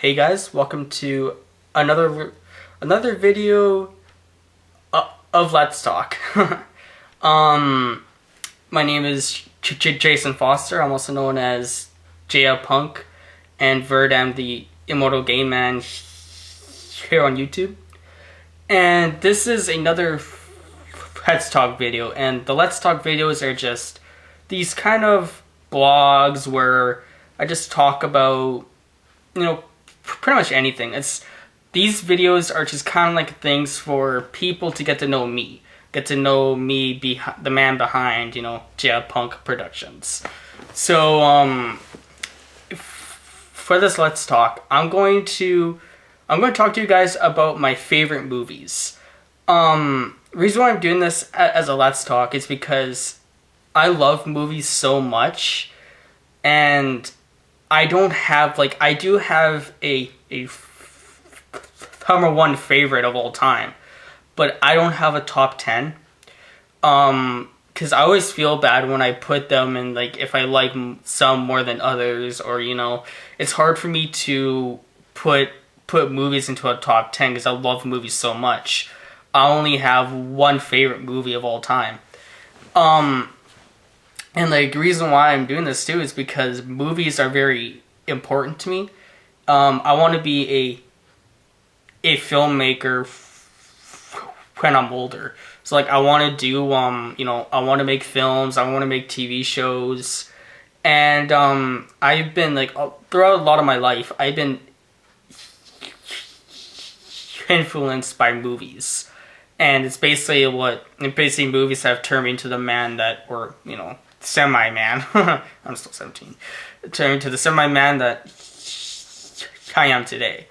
Hey guys, welcome to another video of Let's Talk. My name is Jason Foster. I'm also known as Jaya Punk and Verdam the Immortal Game Man here on YouTube. And this is another Let's Talk video, and the Let's Talk videos are just these kind of blogs where I just talk about, pretty much anything. These videos are just kind of like things for people to get to know me, the man behind, Jaya Punk Productions. So, for this Let's Talk, I'm going to talk to you guys about my favorite movies. Reason why I'm doing this as a Let's Talk is because I love movies so much, and I do have a number one favorite of all time, but I don't have a top 10. Because I always feel bad when I put them in, if I like some more than others, or, it's hard for me to put movies into a top 10 because I love movies so much. I only have one favorite movie of all time. And the reason why I'm doing this too is because movies are very important to me. I want to be a filmmaker when I'm older. So I want to do I want to make films. I want to make TV shows, and I've been throughout a lot of my life, I've been influenced by movies, and it's basically movies have turned me into the man that, or semi-man. I'm still 17. Turned into the semi-man that I am today.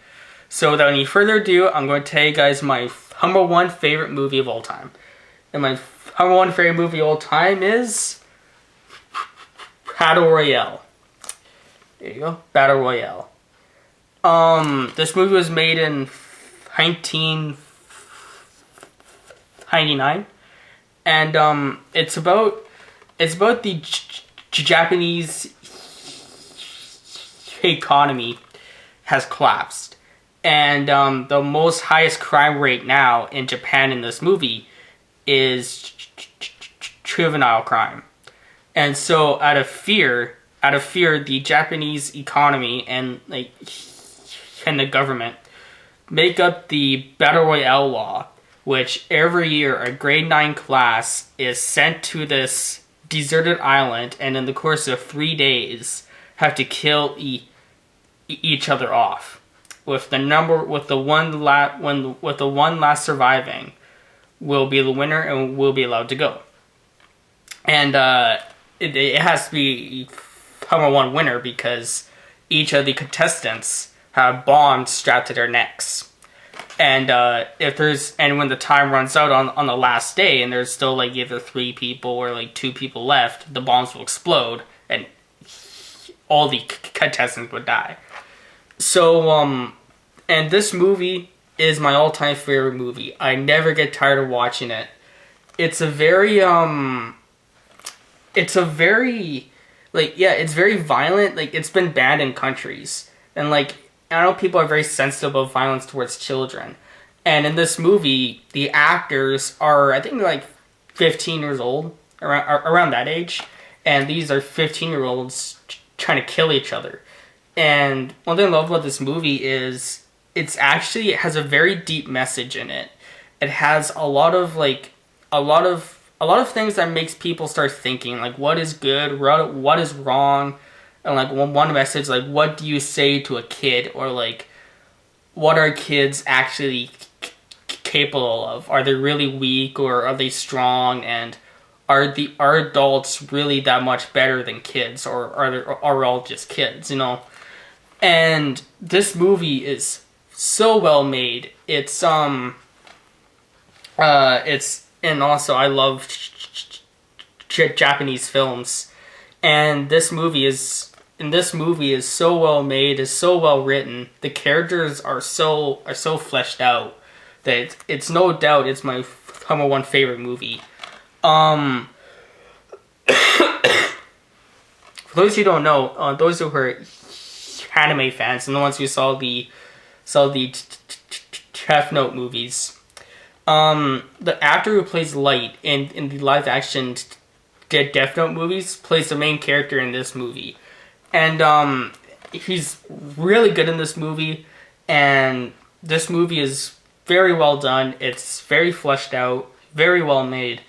So without any further ado, I'm going to tell you guys my number one favorite movie of all time. And my number one favorite movie of all time is Battle Royale. There you go, Battle Royale. This movie was made in 1999, and it's about the Japanese economy has collapsed, and the most highest crime rate now in Japan in this movie is juvenile crime. And so out of fear, the Japanese economy and the government make up the Battle Royale law, which every year a grade 9 class is sent to this deserted island, and in the course of 3 days have to kill each other off. With the one last surviving will be the winner and will be allowed to go. And it has to be number one winner because each of the contestants have bombs strapped to their necks. And when the time runs out on the last day, and there's still either 3 people or 2 people left, the bombs will explode and all the contestants would die. So and this movie is my all-time favorite movie. I never get tired of watching it. It's very violent. It's been banned in countries, and I know people are very sensitive of violence towards children. And in this movie, the actors are, I think, 15 years old, around that age. And these are 15-year-olds trying to kill each other. And one thing I love about this movie is it has a very deep message in it. It has a lot of things that makes people start thinking, what is good, what is wrong. And one message, what do you say to a kid, or what are kids actually capable of? Are they really weak, or are they strong? And are adults really that much better than kids, or are all just kids? And this movie is so well made. And also I love Japanese films, and this movie is so well made, is so well written. The characters are so fleshed out that it's no doubt it's my number one favorite movie. For those who don't know, those who are anime fans and the ones who saw the Death Note movies. The actor who plays Light in the live action Death Note movies plays the main character in this movie, and he's really good in this movie. And this movie is very well done. It's very fleshed out, very well made,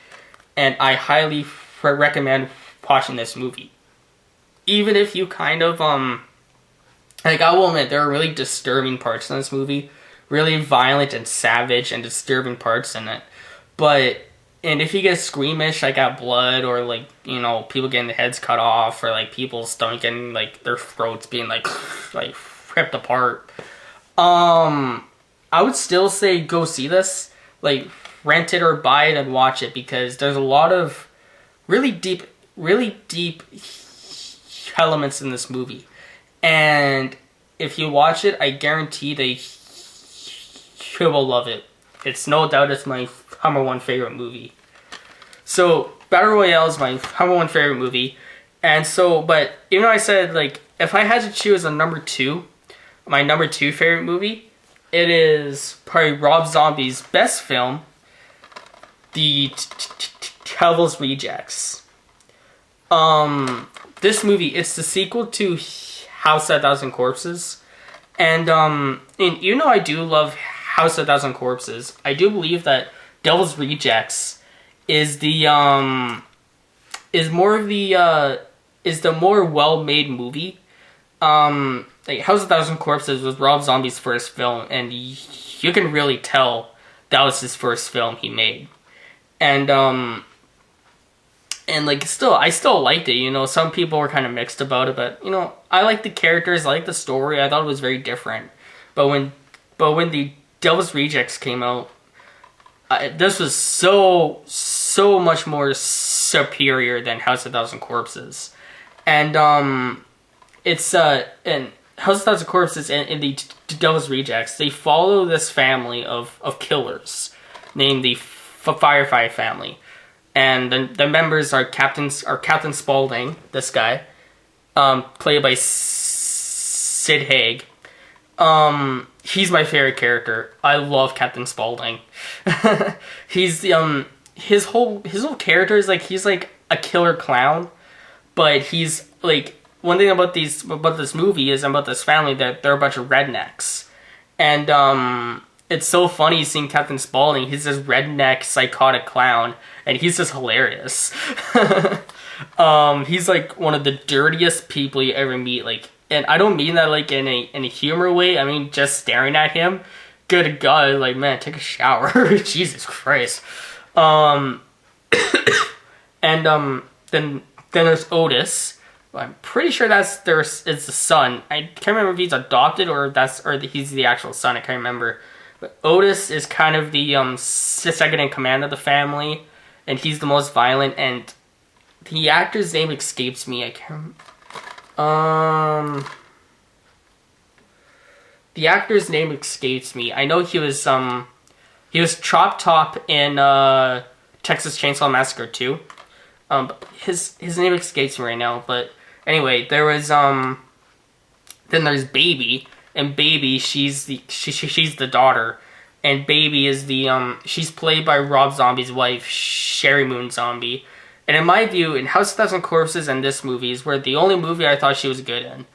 and I highly recommend watching this movie. Even if you kind of like, I will admit there are really disturbing parts in this movie, really violent and savage and disturbing parts in it. And if you get squeamish, like at blood, or like, you know, people getting their heads cut off, or like people's stomach getting, like, their throats being like ripped apart, I would still say go see this. Like, rent it or buy it and watch it, because there's a lot of really deep elements in this movie. And if you watch it, I guarantee that you will love it. It's no doubt it's my number one favorite movie. So Battle Royale is my number one favorite movie. And so, but even though I said, like, if I had to choose a number two, my number two favorite movie, it is probably Rob Zombie's best film, The Devil's Rejects. This movie, it's the sequel to House of a Thousand Corpses. And even though I do love House of a Thousand Corpses, I do believe that Devil's Rejects is the more well-made movie. Like, House of a Thousand Corpses was Rob Zombie's first film, and you can really tell that was his first film he made. And like, I still liked it, you know. Some people were kind of mixed about it, but, you know, I liked the characters, I liked the story, I thought it was very different. But when the Devil's Rejects came out, this was so much more superior than House of a Thousand Corpses. And, and House of a Thousand Corpses and the Devil's Rejects, they follow this family of killers named the Firefly family. And the members are Captain Spaulding, this guy, played by Sid Haig. He's my favorite character. I love Captain Spaulding. He's his whole character is like, he's like a killer clown, but he's like, one thing about this movie is about this family, that they're a bunch of rednecks, and it's so funny seeing Captain Spaulding. He's this redneck psychotic clown, and he's just hilarious. He's like one of the dirtiest people you ever meet. Like, and I don't mean that like in a humor way. I mean, just staring at him, good God, like, man, take a shower. Jesus Christ. And then there's Otis. I'm pretty sure it's the son. I can't remember if he's adopted or he's the actual son. I can't remember. But Otis is kind of the second in command of the family, and he's the most violent. And the actor's name escapes me. I can't. The actor's name escapes me. I know he was Chop Top in Texas Chainsaw Massacre 2. But his name escapes me right now. But anyway, there was then there's Baby, and Baby, she's the daughter, and Baby is she's played by Rob Zombie's wife, Sherry Moon Zombie. And in my view, in House of a Thousand Corpses and this movie were the only movie I thought she was good in,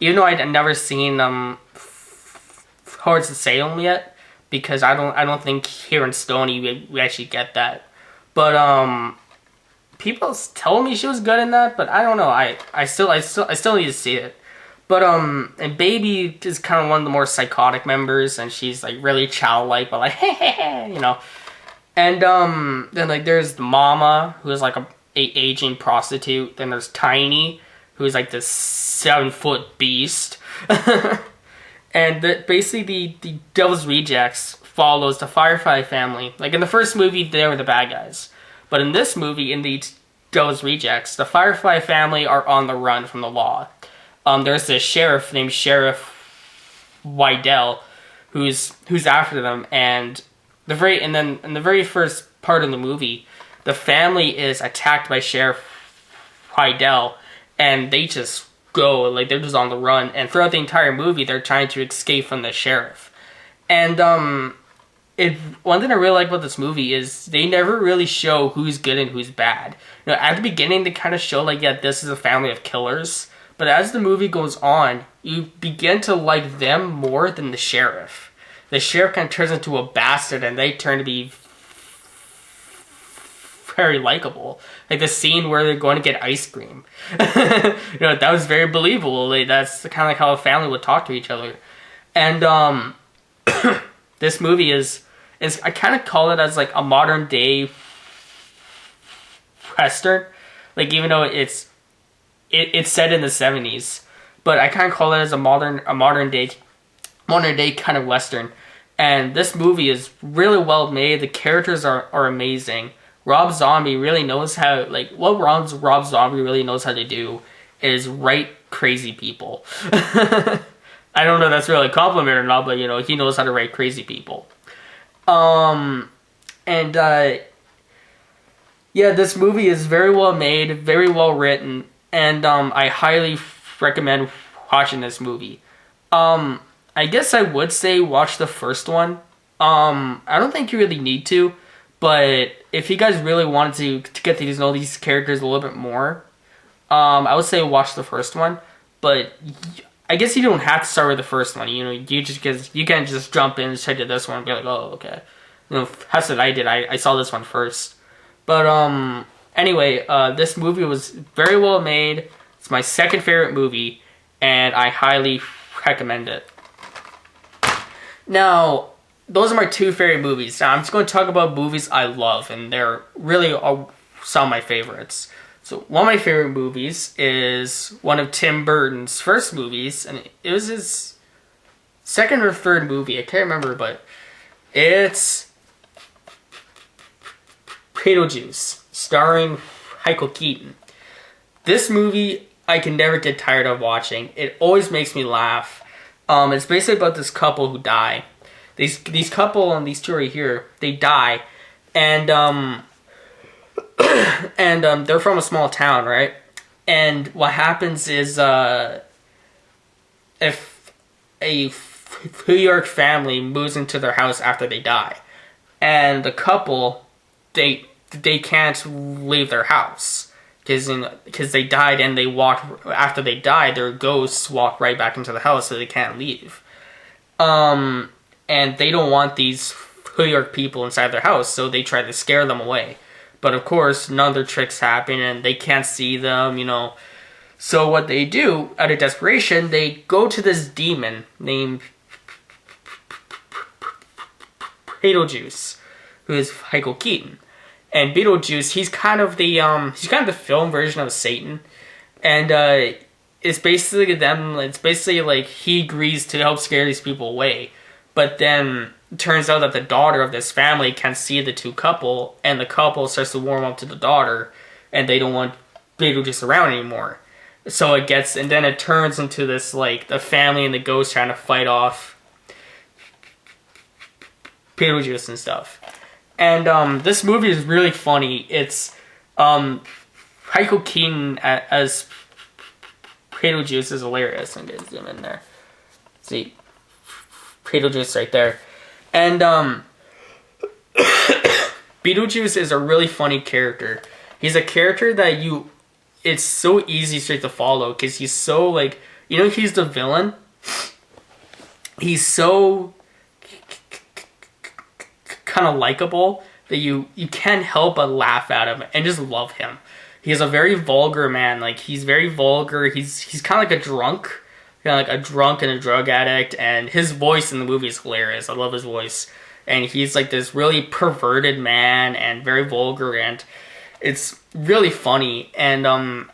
even though I'd never seen Hordes of Salem yet, because I don't think here in Stony we actually get that. But people tell me she was good in that, but I don't know. I still need to see it. But and Baby is kind of one of the more psychotic members, and she's like really childlike, but like, hey, you know. And then like there's the Mama, who is like a aging prostitute. Then there's Tiny, who's like this 7-foot beast. And basically the Devil's Rejects follows the Firefly family. Like in the first movie, they were the bad guys. But in this movie, in the Devil's Rejects, the Firefly family are on the run from the law. There's this sheriff named Sheriff Wydell, who's after them, and then in the very first part of the movie, the family is attacked by Sheriff Wydell, and they just go. Like, they're just on the run. And throughout the entire movie, they're trying to escape from the sheriff. And, one thing I really like about this movie is they never really show who's good and who's bad. You know, at the beginning, they kind of show, like, yeah, this is a family of killers. But as the movie goes on, you begin to like them more than the sheriff. The sheriff kind of turns into a bastard, and they turn to be very likable. Like the scene where they're going to get ice cream. You know, that was very believable. Like, that's kind of like how a family would talk to each other. And this movie is I kind of call it as like a modern day western. Like, even though it's set in the 70s, but I kind of call it as a modern day kind of western. And this movie is really well made. The characters are amazing. Rob Zombie really knows how, like, what Rob Zombie really knows how to do is write crazy people. I don't know if that's really a compliment or not, but, you know, he knows how to write crazy people. Yeah, this movie is very well made, very well written, and I highly recommend watching this movie. I guess I would say watch the first one. I don't think you really need to, but if you guys really wanted to get to know these characters a little bit more, I would say watch the first one. But I guess you don't have to start with the first one. You know, you can't just jump in straight to this one and be like, oh, okay. You know, that's what I did. I saw this one first. But anyway, this movie was very well made. It's my second favorite movie, and I highly recommend it. Now, those are my two favorite movies. Now, I'm just going to talk about movies I love, and they're really some of my favorites. So, one of my favorite movies is one of Tim Burton's first movies, and it was his second or third movie. I can't remember, but it's Beetlejuice, starring Michael Keaton. This movie I can never get tired of watching. It always makes me laugh. It's basically about this couple who die. These couple and these two right here, they die, and they're from a small town, right? And what happens is if a New York family moves into their house after they die, and the couple they can't leave their house because they died, and they walked after they died. Their ghosts walk right back into the house, so they can't leave. And they don't want these New York people inside their house, so they try to scare them away. But of course, none of their tricks happen, and they can't see them, you know. So what they do, out of desperation, they go to this demon named Beetlejuice, who is Michael Keaton. And Beetlejuice, he's kind of the film version of Satan, and it's basically like he agrees to help scare these people away. But then it turns out that the daughter of this family can see the two couple, and the couple starts to warm up to the daughter, and they don't want Beetlejuice around anymore. So then it turns into this, like, the family and the ghost trying to fight off Beetlejuice and stuff. And this movie is really funny. It's Michael Keaton as Beetlejuice is hilarious. I'm gonna zoom in there. See, Beetlejuice right there. And Beetlejuice is a really funny character. He's a character that it's so easy straight to follow, because he's so, like, you know, he's the villain. He's so kind of likable that you can't help but laugh at him and just love him. He's a very vulgar man. Like, he's very vulgar. He's kind of like a drunk. Kind of like a drunk and a drug addict, and his voice in the movie is hilarious. I love his voice. And he's like this really perverted man and very vulgar, and it's really funny. And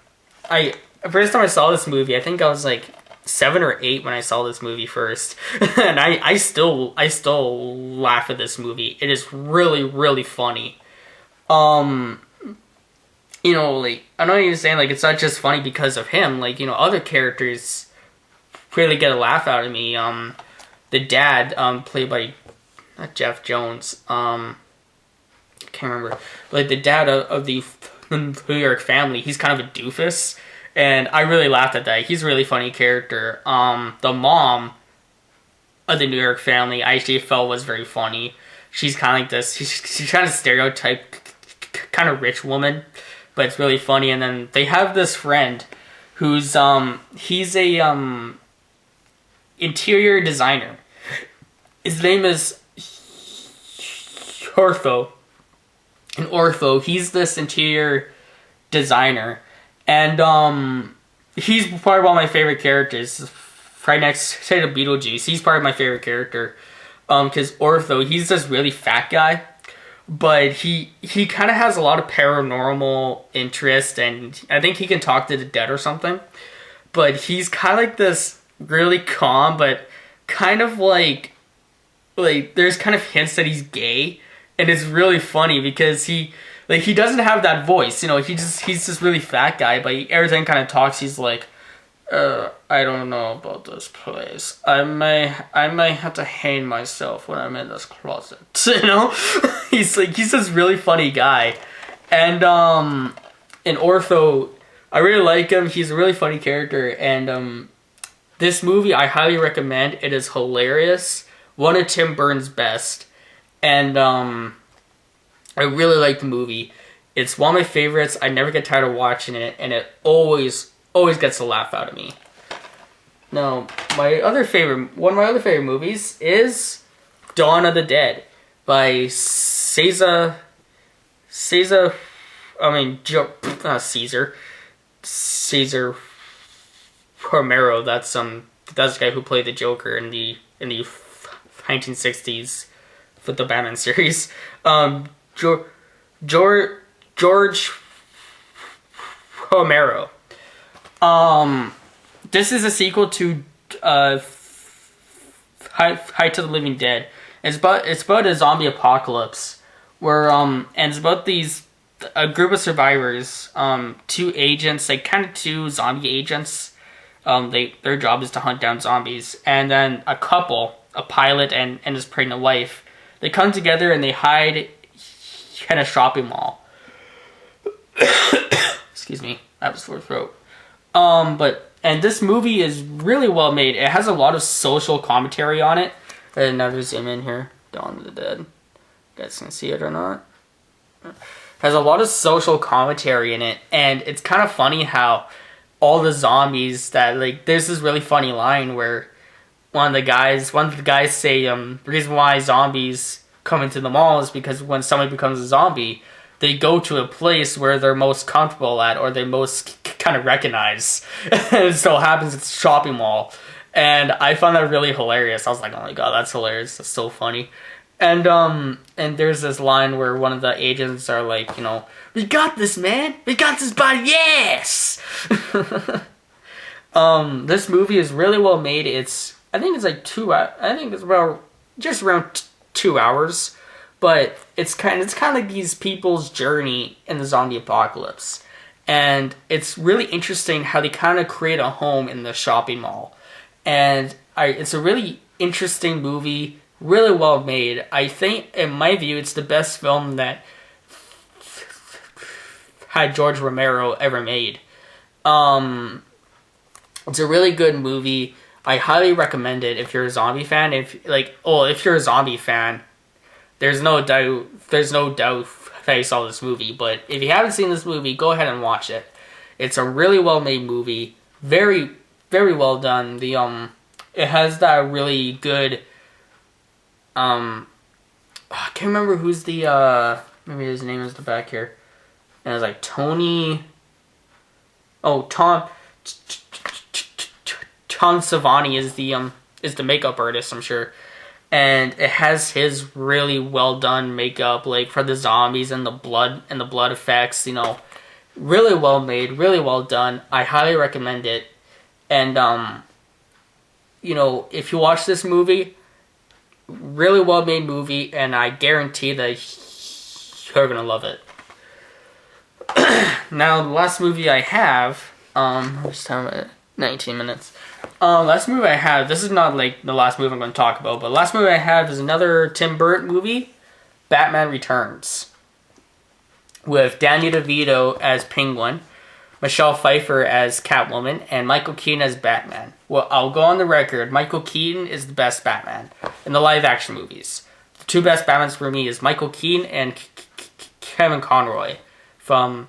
first time I saw this movie, I think I was like 7 or 8 when I saw this movie first. And I still laugh at this movie. It is really, really funny. You know, like, I'm not even saying, like, it's not just funny because of him. Like, you know, other characters really get a laugh out of me. The dad, played by not Jeff Jones. I can't remember. But, like, the dad of the New York family, he's kind of a doofus. And I really laughed at that. He's a really funny character. The mom of the New York family, I actually felt was very funny. She's kind of like this. She's kind of stereotype, kind of rich woman, but it's really funny. And then they have this friend who's he's a interior designer. His name is Ortho. And Ortho, he's this interior designer, and he's probably one of my favorite characters. Right next to Beetlejuice, he's probably my favorite character. Because Ortho, he's this really fat guy, but he kind of has a lot of paranormal interest, and I think he can talk to the dead or something. But he's kind of like this really calm, but kind of like there's kind of hints that he's gay, and it's really funny because he doesn't have that voice, you know. He's this really fat guy, but every time he kind of talks, he's like, I don't know about this place. I may have to hang myself when I'm in this closet. You know? he's this really funny guy. And in Ortho, I really like him. He's a really funny character. And this movie I highly recommend. It is hilarious. One of Tim Burton's best. And I really like the movie. It's one of my favorites. I never get tired of watching it, and it always gets a laugh out of me. Now, one of my other favorite movies is Dawn of the Dead by Cesar Romero. That's the guy who played the Joker in the 1960s with the Batman series. George Romero. This is a sequel to Night of the Living Dead. It's about a zombie apocalypse where and it's about a group of survivors, two agents, like kind of two zombie agents. Their job is to hunt down zombies, and then a couple, a pilot and his pregnant wife, they come together and they hide in a shopping mall. Excuse me, I have a sore throat. And this movie is really well made. It has a lot of social commentary on it. And now there's zoom in here. Dawn of the Dead. You guys can see it or not? It has a lot of social commentary in it. And it's kind of funny how all the zombies that, like, there's this really funny line where one of the guys say, the reason why zombies come into the mall is because when somebody becomes a zombie, they go to a place where they're most comfortable at, or they most kind of recognize. And it so happens it's a shopping mall. And I found that really hilarious. I was like, oh my god, that's hilarious. That's so funny. And there's this line where one of the agents are like, you know, we got this, man. We got this body. Yes! This movie is really well made. I think it's like just around 2 hours. But it's kind of like these people's journey in the zombie apocalypse. And it's really interesting how they kind of create a home in the shopping mall. And it's a really interesting movie, really well made. I think, in my view, it's the best film that had George Romero ever made. It's a really good movie. I highly recommend it if you're a zombie fan. If you're a zombie fan, there's no doubt that you saw this movie. But if you haven't seen this movie, go ahead and watch it. It's a really well made movie. Very, very well done. It has that really good I can't remember who's maybe his name is the back here. And it's like Tom Savani is the makeup artist, I'm sure. And it has his really well done makeup, like for the zombies and the blood effects, you know. Really well made, really well done. I highly recommend it. And you know, if you watch this movie, really well made movie, and I guarantee that you're gonna love it. Now, the last movie I have, just time 19 minutes. Last movie I have, this is not like the last movie I'm going to talk about, but the last movie I have is another Tim Burton movie, Batman Returns, with Danny DeVito as Penguin, Michelle Pfeiffer as Catwoman, and Michael Keaton as Batman. Well, I'll go on the record. Michael Keaton is the best Batman in the live-action movies. The two best Batmans for me is Michael Keaton and Kevin Conroy from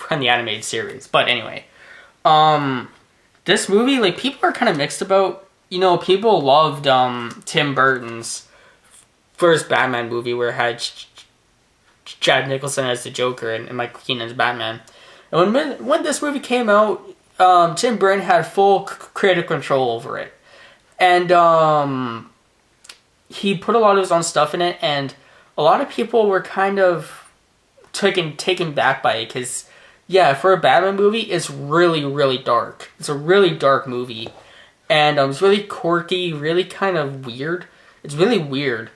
the animated series. But anyway, this movie, like, people are kind of mixed about. You know, people loved Tim Burton's first Batman movie where it had Jack Nicholson as the Joker and Michael Keaton as Batman. And when this movie came out, Tim Burton had full creative control over it. And he put a lot of his own stuff in it, and a lot of people were kind of taken back by it, because, yeah, for a Batman movie, it's really, really dark. It's a really dark movie. And it's really quirky, really kind of weird. It's really weird.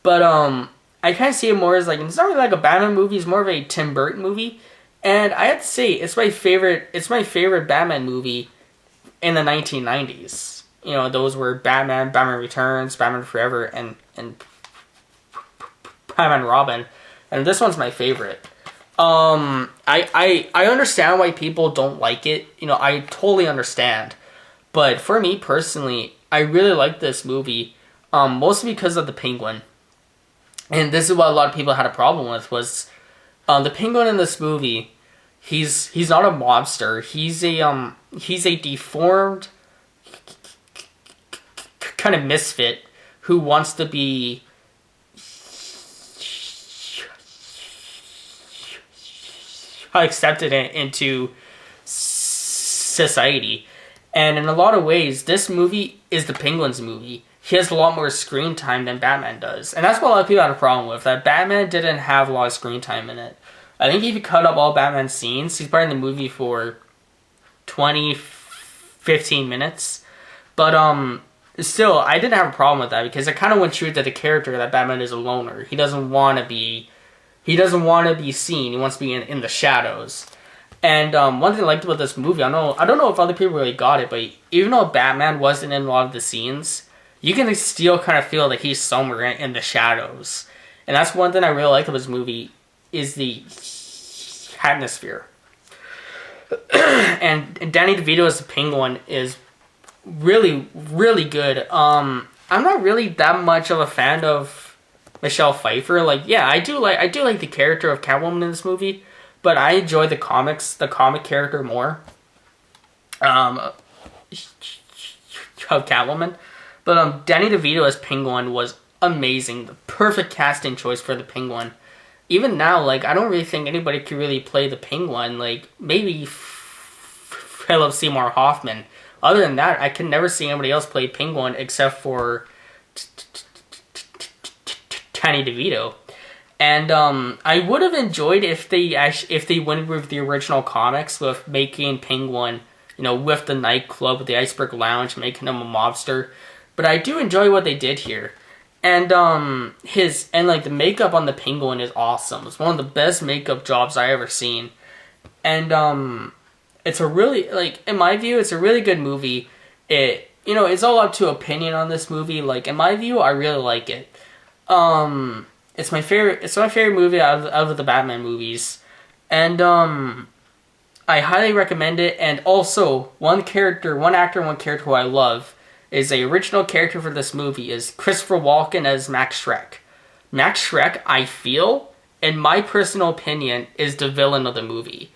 But I kind of see it more as, like, it's not really like a Batman movie, it's more of a Tim Burton movie. And I have to say, it's my favorite Batman movie in the 1990s. You know, those were Batman, Batman Returns, Batman Forever, and Batman Robin. And this one's my favorite. I understand why people don't like it. You know, I totally understand. But for me personally, I really like this movie, mostly because of the Penguin. And this is what a lot of people had a problem with, was the Penguin in this movie. He's not a mobster. He's a deformed kind of misfit who wants to be accepted into society. And in a lot of ways, this movie is the Penguin's movie. He has a lot more screen time than Batman does. And that's what a lot of people had a problem with, that Batman didn't have a lot of screen time in it. I think if you cut up all Batman's scenes, he's probably in the movie for 15 minutes. But still, I didn't have a problem with that, because it kind of went true to the character that Batman is a loner. He doesn't want to be seen. He wants to be in the shadows. And one thing I liked about this movie, I don't know if other people really got it, but even though Batman wasn't in a lot of the scenes, you can still kind of feel that he's somewhere in the shadows. And that's one thing I really liked about this movie, is the atmosphere. And Danny DeVito as the Penguin is really, really good. I'm not really that much of a fan of Michelle Pfeiffer. Like, yeah, I do like the character of Catwoman in this movie, but I enjoy the comic character more. Of Catwoman. But Danny DeVito as Penguin was amazing. The perfect casting choice for the Penguin. Even now, like, I don't really think anybody could really play the Penguin. Like, maybe Philip Seymour Hoffman. Other than that, I can never see anybody else play Penguin except for Danny DeVito. And I would have enjoyed if they went with the original comics, with making Penguin, you know, with the nightclub, with the Iceberg Lounge, making him a mobster. But I do enjoy what they did here. And the makeup on the Penguin is awesome. It's one of the best makeup jobs I ever seen. And it's a really, like, in my view, it's a really good movie. It's all up to opinion on this movie. Like, in my view, I really like it. It's my favorite movie out of the Batman movies. And I highly recommend it. And also, one actor who I love is the original character for this movie is Christopher Walken as Max Schreck. Max Schreck, I feel, in my personal opinion, is the villain of the movie.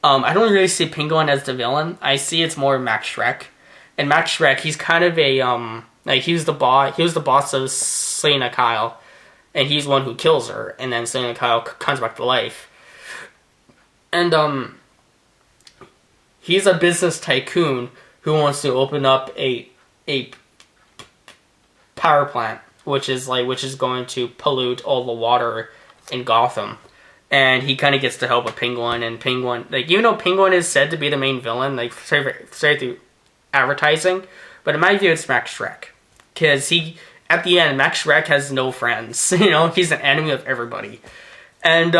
I don't really see Penguin as the villain. I see it's more Max Schreck. And Max Schreck, he's kind of he was the boss of Selina Kyle. And he's the one who kills her. And then Selina Kyle comes back to life. And he's a business tycoon who wants to open up a power plant, which is going to pollute all the water in Gotham. And he kind of gets the help of Penguin, and Penguin, like, even though Penguin is said to be the main villain, like, straight through advertising, but in my view, it's Max Schreck. Because at the end, Max Schreck has no friends. You know, he's an enemy of everybody. And,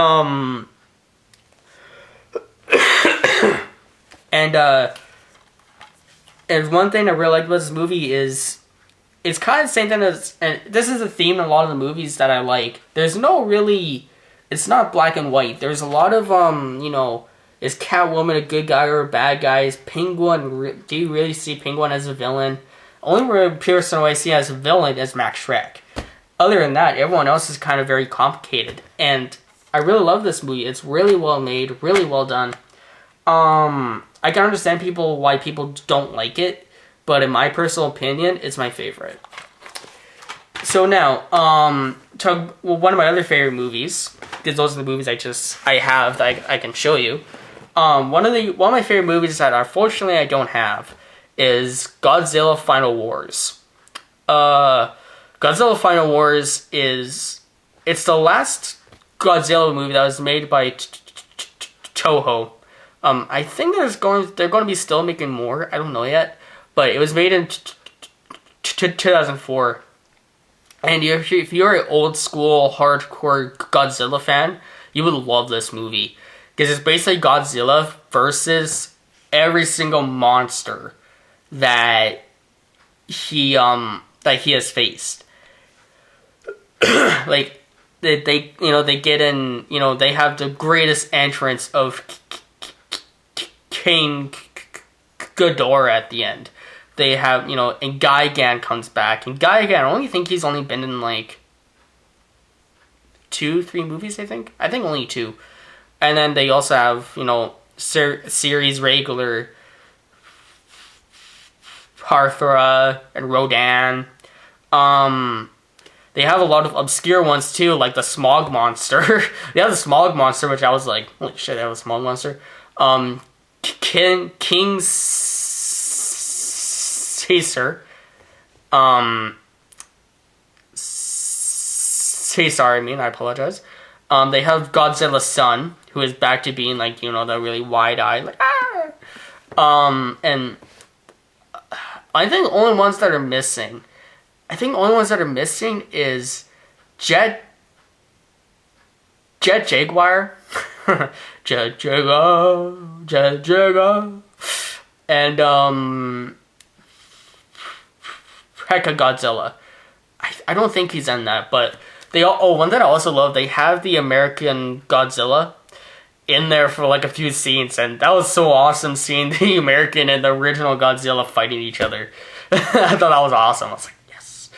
and one thing I really like about this movie is, it's kind of the same thing as, and this is a theme in a lot of the movies that I like. There's no really, it's not black and white. There's a lot of, Is Catwoman a good guy or a bad guy? Is Penguin, do you really see Penguin as a villain? Only person I see as a villain is Max Schreck. Other than that, everyone else is kind of very complicated. And I really love this movie. It's really well made, really well done. I can understand why people don't like it, but in my personal opinion, it's my favorite. So now, one of my other favorite movies, because those are the movies I have that I can show you. One of my favorite movies that unfortunately I don't have is Godzilla Final Wars. Godzilla Final Wars it's the last Godzilla movie that was made by Toho. I think they're going to be still making more. I don't know yet, but it was made in 2004. And if you're an old school hardcore Godzilla fan, you would love this movie because it's basically Godzilla versus every single monster that he has faced. Like they get in, they have the greatest entrance of King Ghidorah at the end. They have, and Gigan comes back. And Gigan, I only think he's only been in like 2-3 movies, I think. I think only 2. And then they also have, series regular Parthra and Rodan. They have a lot of obscure ones too, like the Smog Monster. They have the Smog Monster, which I was like, holy shit, they have a Smog Monster. King Caesar. Caesar, I apologize. They have Godzilla's son, who is back to being like, the really wide-eyed, like, ah! And I think the only ones that are missing is Jet Jaguar. Jet Jaguar. And, Mechagodzilla. I don't think he's in that, but one that I also love, they have the American Godzilla in there for like a few scenes, and that was so awesome seeing the American and the original Godzilla fighting each other. I thought that was awesome. I was like, yes.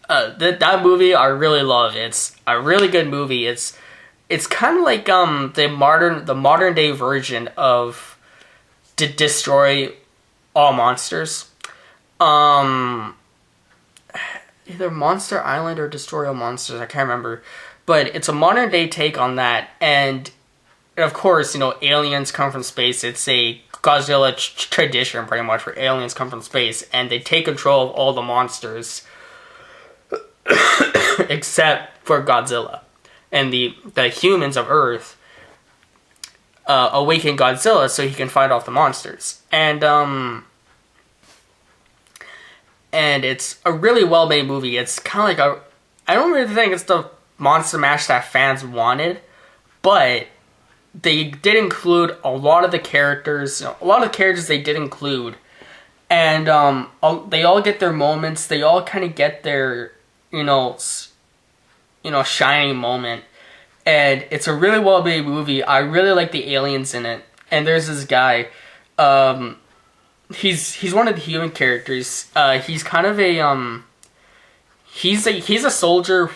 That movie I really love. It's a really good movie. It's kind of like the modern day version of Destroy All Monsters. Either Monster Island or Destroy All Monsters, I can't remember. But it's a modern day take on that, and of course, aliens come from space. It's a Godzilla tradition, pretty much, where aliens come from space, and they take control of all the monsters, except for Godzilla. And the humans of Earth awaken Godzilla so he can fight off the monsters. And it's a really well-made movie. It's kind of like I don't really think it's the Monster Mash that fans wanted, but they did include a lot of the characters. A lot of the characters they did include. And they all get their moments. They all kind of get their, shining moment. And it's a really well-made movie. I really like the aliens in it. And there's this guy, he's one of the human characters. He's kind of a he's a soldier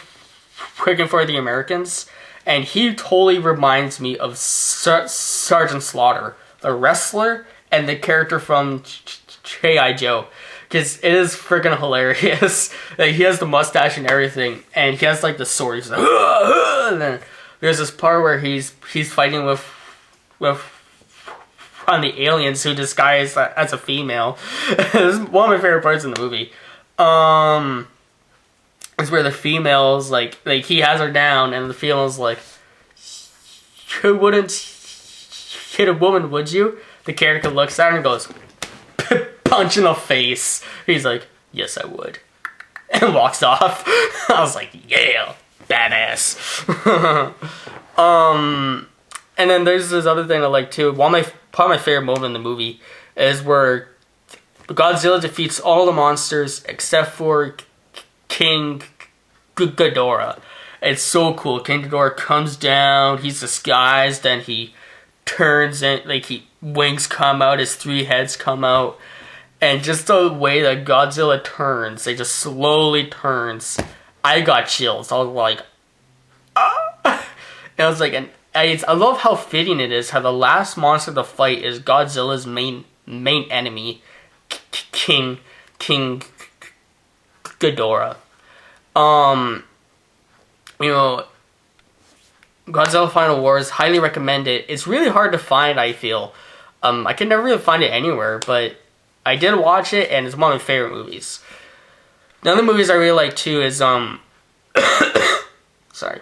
working for the Americans, and he totally reminds me of Sergeant Slaughter, the wrestler, and the character from G.I. Joe, because it is freaking hilarious. Like, he has the mustache and everything, and he has like the sword. He's like, and then there's this part where he's fighting with on the aliens who disguise as a female. This is one of my favorite parts in the movie. It's where the female's like he has her down, and the female's like, "You wouldn't hit a woman, would you?" The character looks at her and goes, punch in the face. He's like, "Yes, I would," and walks off. I was like, "Yeah, badass." And then there's this other thing I like too. Probably my favorite moment in the movie is where Godzilla defeats all the monsters except for King Ghidorah. It's so cool. King Ghidorah comes down, he's disguised, and he turns and like wings come out, his 3 heads come out, and just the way that Godzilla turns, it just slowly turns. I got chills. I was like, ah! And I was like, and I love how fitting it is. How the last monster to fight is Godzilla's main enemy, King Ghidorah. You know, Godzilla Final Wars, highly recommend it. It's really hard to find, I feel. I can never really find it anywhere, but I did watch it, and it's one of my favorite movies. The other movies I really like, too, is, sorry.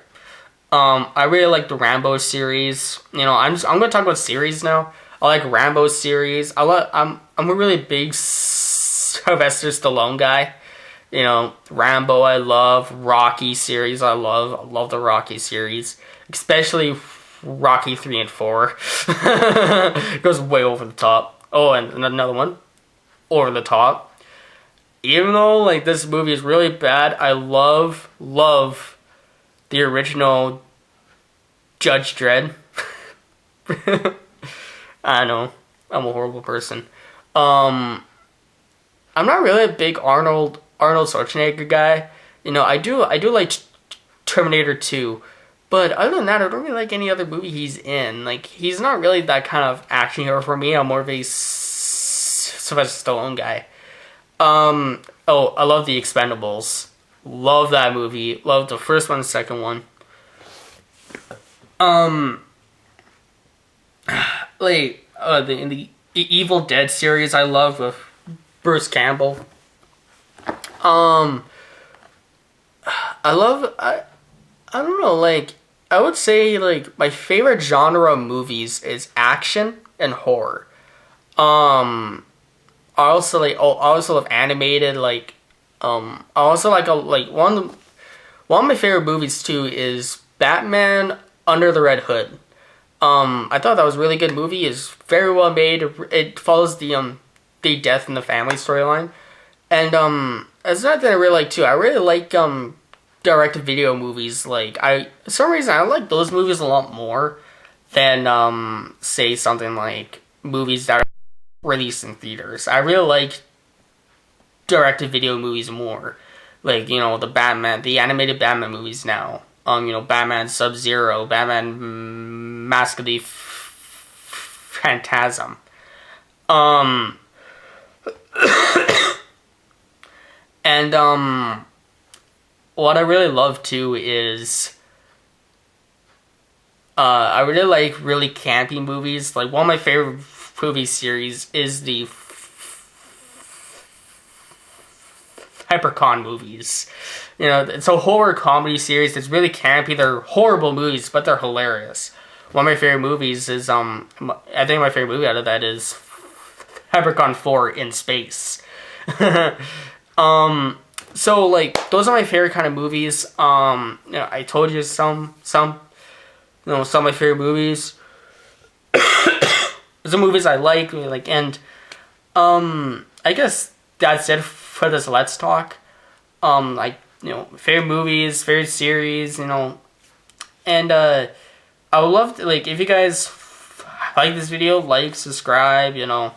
I really like the Rambo series. You know, I'm gonna talk about series now. I like Rambo series. I'm a really big Sylvester Stallone guy. You know, Rambo I love, Rocky series I love the Rocky series, especially Rocky 3 and 4. It goes way over the top. Oh, and another one, Over the Top. Even though like this movie is really bad, I love the original Judge Dredd. I know, I'm a horrible person. I'm not really a big Arnold Schwarzenegger guy. You know, I do like Terminator 2, but other than that, I don't really like any other movie he's in. Like, he's not really that kind of action hero for me. I'm more of a Sylvester Stallone guy. Oh, I love The Expendables. Love that movie. Love the first one, the second one. Like, in the Evil Dead series I love with Bruce Campbell. I don't know, like, I would say, like, my favorite genre of movies is action and horror. I also love animated, like, I also like, one of my favorite movies, too, is Batman Under the Red Hood. I thought that was a really good movie. It's very well made. It follows the death in the family storyline. And, it's not that I really like, too. I really like, direct-to-video movies. Like, for some reason, I like those movies a lot more than, say, something like movies that are released in theaters. I really like direct-to-video movies more. Like, you know, the animated Batman movies now. You know, Batman Sub-Zero, Batman Mask of the Phantasm. And, what I really love, too, is, I really like really campy movies. Like, one of my favorite movie series is the Hypercon movies. You know, it's a horror comedy series. It's really campy. They're horrible movies, but they're hilarious. One of my favorite movies is, I think my favorite movie out of that is Hypercon 4 in Space. So, like, those are my favorite kind of movies. You know, I told you some of my favorite movies. Those are movies I like, and, I guess that's it for this Let's Talk. Like, you know, favorite movies, favorite series, you know, and, I would love to, like, if you guys like this video, like, subscribe, you know,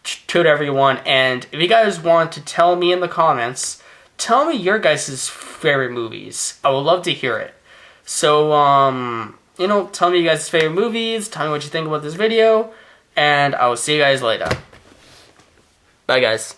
to whatever you want. And if you guys want to tell me in the comments, tell me your guys' favorite movies. I would love to hear it. So, you know, tell me you guys' favorite movies, tell me what you think about this video, and I will see you guys later. Bye, guys.